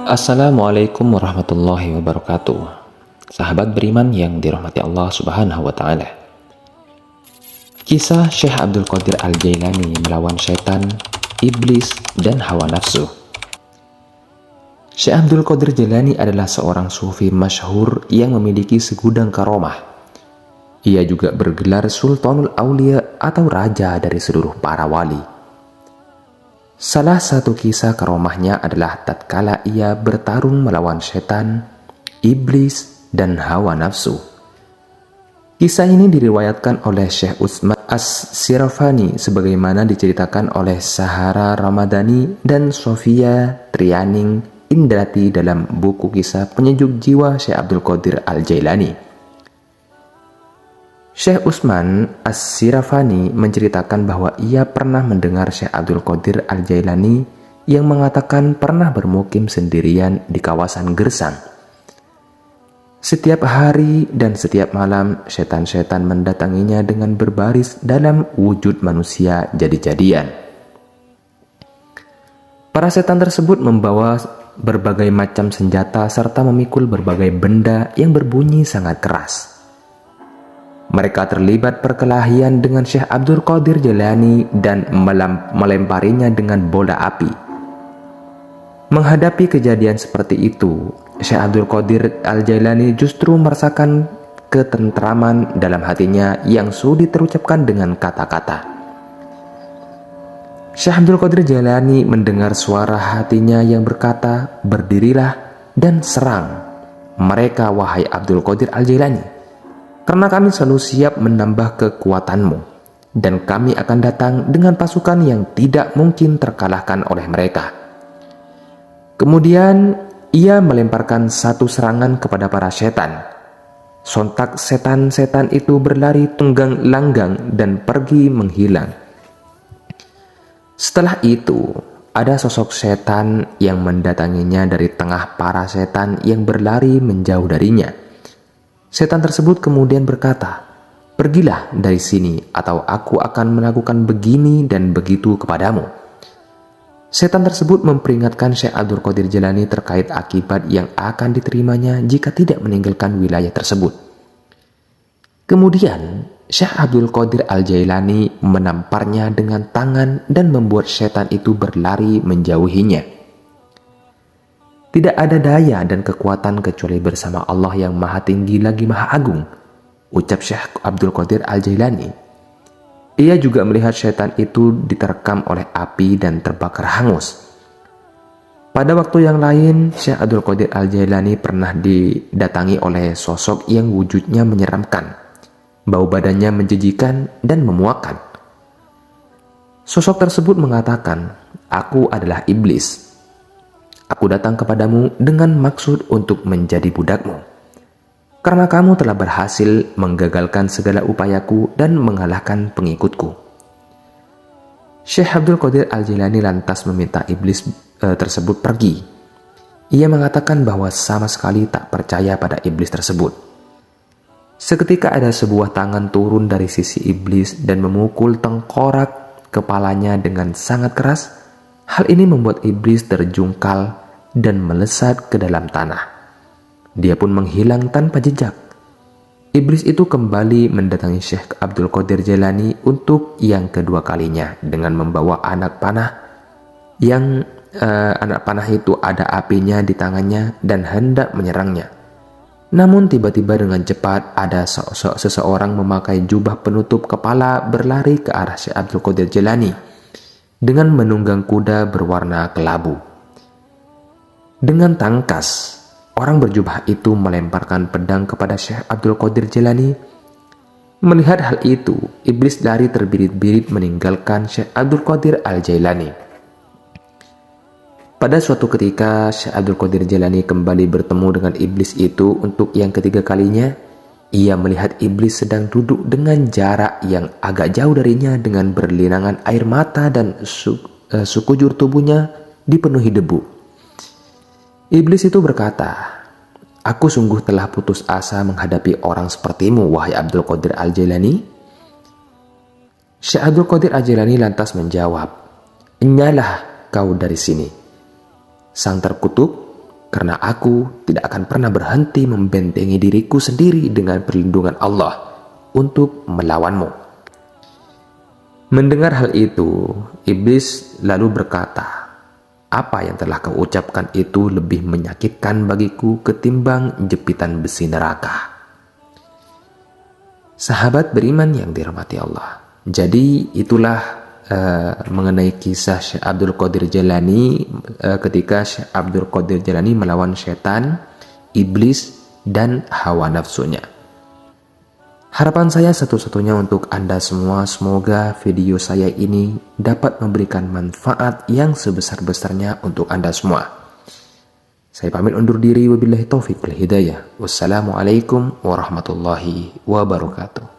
Assalamualaikum warahmatullahi wabarakatuh. Sahabat beriman yang dirahmati Allah Subhanahu wa Ta'ala. Kisah Syekh Abdul Qadir Al-Jailani melawan syaitan, iblis, dan hawa nafsu. Syekh Abdul Qadir Jailani adalah seorang sufi masyhur yang memiliki segudang karomah. Ia juga bergelar Sultanul Aulia atau raja dari seluruh para wali. Salah satu kisah karomahnya adalah tatkala ia bertarung melawan setan, iblis, dan hawa nafsu. Kisah ini diriwayatkan oleh Syekh Utsman As-Sirafani sebagaimana diceritakan oleh Sahara Ramadhani dan Sofia Trianing Indrati dalam buku kisah penyejuk jiwa Syekh Abdul Qadir Al-Jailani. Syekh Utsman As-Sirafani menceritakan bahwa ia pernah mendengar Syekh Abdul Qadir Al-Jailani yang mengatakan pernah bermukim sendirian di kawasan Gersang. Setiap hari dan setiap malam setan-setan mendatanginya dengan berbaris dalam wujud manusia jadi-jadian. Para setan tersebut membawa berbagai macam senjata serta memikul berbagai benda yang berbunyi sangat keras. Mereka terlibat perkelahian dengan Syekh Abdul Qadir Jailani dan melemparinya dengan bola api. Menghadapi kejadian seperti itu, Syekh Abdul Qadir Al-Jailani justru merasakan ketentraman dalam hatinya yang sulit terucapkan dengan kata-kata. Syekh Abdul Qadir Jailani mendengar suara hatinya yang berkata, "Berdirilah dan serang mereka, wahai Abdul Qadir Al-Jailani. Karena kami selalu siap menambah kekuatanmu, dan kami akan datang dengan pasukan yang tidak mungkin terkalahkan oleh mereka." Kemudian ia melemparkan satu serangan kepada para setan. Sontak setan-setan itu berlari tunggang langgang dan pergi menghilang. Setelah itu, ada sosok setan yang mendatanginya dari tengah para setan yang berlari menjauh darinya. Setan tersebut kemudian berkata, "Pergilah dari sini atau aku akan melakukan begini dan begitu kepadamu." Setan tersebut memperingatkan Syekh Abdul Qadir Jailani terkait akibat yang akan diterimanya jika tidak meninggalkan wilayah tersebut. Kemudian Syekh Abdul Qadir Al-Jailani menamparnya dengan tangan dan membuat setan itu berlari menjauhinya. "Tidak ada daya dan kekuatan kecuali bersama Allah yang maha tinggi lagi maha agung," ucap Syekh Abdul Qadir Al-Jailani. Ia juga melihat setan itu diterkam oleh api dan terbakar hangus. Pada waktu yang lain, Syekh Abdul Qadir Al-Jailani pernah didatangi oleh sosok yang wujudnya menyeramkan, bau badannya menjijikan dan memuakkan. Sosok tersebut mengatakan, "Aku adalah iblis. Aku datang kepadamu dengan maksud untuk menjadi budakmu, karena kamu telah berhasil menggagalkan segala upayaku dan mengalahkan pengikutku." Syekh Abdul Qadir Al-Jailani lantas meminta iblis tersebut pergi. Ia mengatakan bahwa sama sekali tak percaya pada iblis tersebut. Seketika ada sebuah tangan turun dari sisi iblis dan memukul tengkorak kepalanya dengan sangat keras. Hal ini membuat iblis terjungkal dan melesat ke dalam tanah. Dia pun menghilang tanpa jejak. Iblis itu kembali mendatangi Syekh Abdul Qadir Jailani untuk yang kedua kalinya dengan membawa anak panah yang anak panah itu ada apinya di tangannya dan hendak menyerangnya. Namun tiba-tiba dengan cepat ada seseorang memakai jubah penutup kepala berlari ke arah Syekh Abdul Qadir Jailani dengan menunggang kuda berwarna kelabu. Dengan tangkas, orang berjubah itu melemparkan pedang kepada Syekh Abdul Qadir Jailani. Melihat hal itu, iblis lari terbirit-birit meninggalkan Syekh Abdul Qadir Al-Jailani. Pada suatu ketika, Syekh Abdul Qadir Jailani kembali bertemu dengan iblis itu untuk yang ketiga kalinya. Ia melihat iblis sedang duduk dengan jarak yang agak jauh darinya dengan berlinangan air mata dan sekujur tubuhnya dipenuhi debu. Iblis itu berkata, "Aku sungguh telah putus asa menghadapi orang sepertimu, wahai Abdul Qadir Al-Jailani." Syekh Abdul Qadir Al-Jailani lantas menjawab, "Enyalah kau dari sini." Sang terkutuk karena aku tidak akan pernah berhenti membentengi diriku sendiri dengan perlindungan Allah untuk melawanmu." Mendengar hal itu, iblis lalu berkata, "Apa yang telah kau ucapkan itu lebih menyakitkan bagiku ketimbang jepitan besi neraka." Sahabat beriman yang dirahmati Allah. Jadi itulah mengenai kisah Syekh Abdul Qadir Jailani ketika Syekh Abdul Qadir Jailani melawan setan, iblis, dan hawa nafsunya. Harapan saya satu-satunya untuk Anda semua, semoga video saya ini dapat memberikan manfaat yang sebesar-besarnya untuk Anda semua. Saya pamit undur diri, wabillahi taufiq wal hidayah. Wassalamualaikum warahmatullahi wabarakatuh.